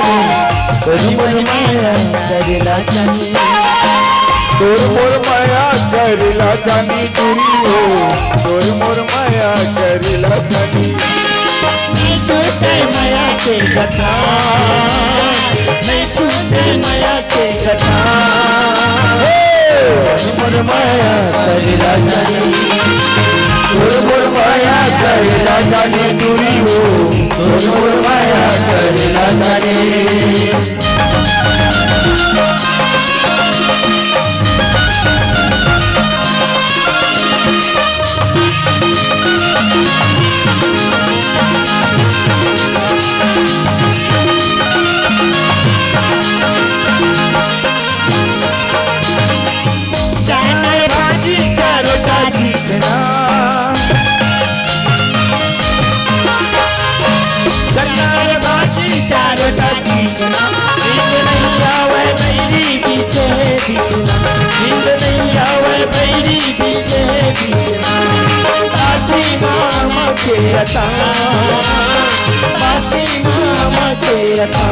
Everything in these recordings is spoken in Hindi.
तोर मोर माया करेला जानी तोर मोर माया करेला जानी दूरी हो तोर मोर माया करेला जानी नहीं छूटे माया के कथा नहीं छूटे माया के कथा मोर माया करेला जानी तोर मोर माया करेला जानी दूरी हो तोर मोर माया करेला जानी नींद नहीं आवे मेरी पीछे बासी मामा के अता बासी मामा के अता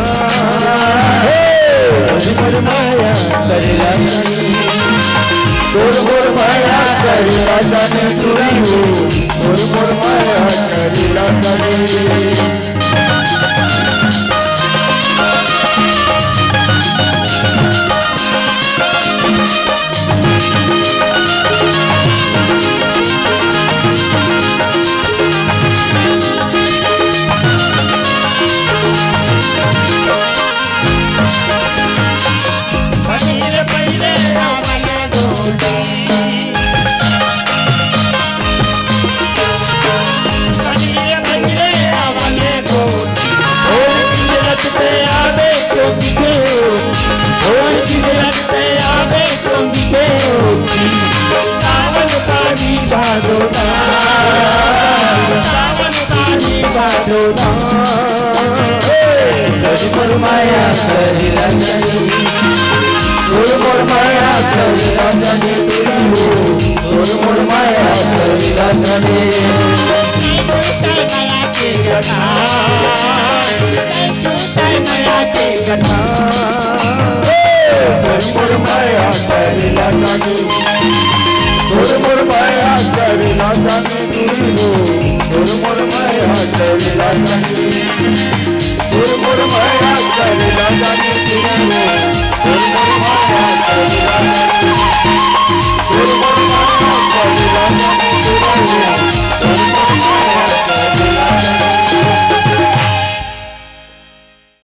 मोर माया करेला जानी तोर मोर माया करेला जानी दूरी हो तोर मोर माया करेला जानी मोर माया करेला जानी तोर मोर माया करेला जानी दूरी हो तोर मोर माया करेला जानी माया के कथा माया के कथा तोर मोर माया करेला जानी तोर मोर माया करेला जानी दूरी हो तोर मोर माया करेला जानी तोर मोर माया करेला जानी दूरी हो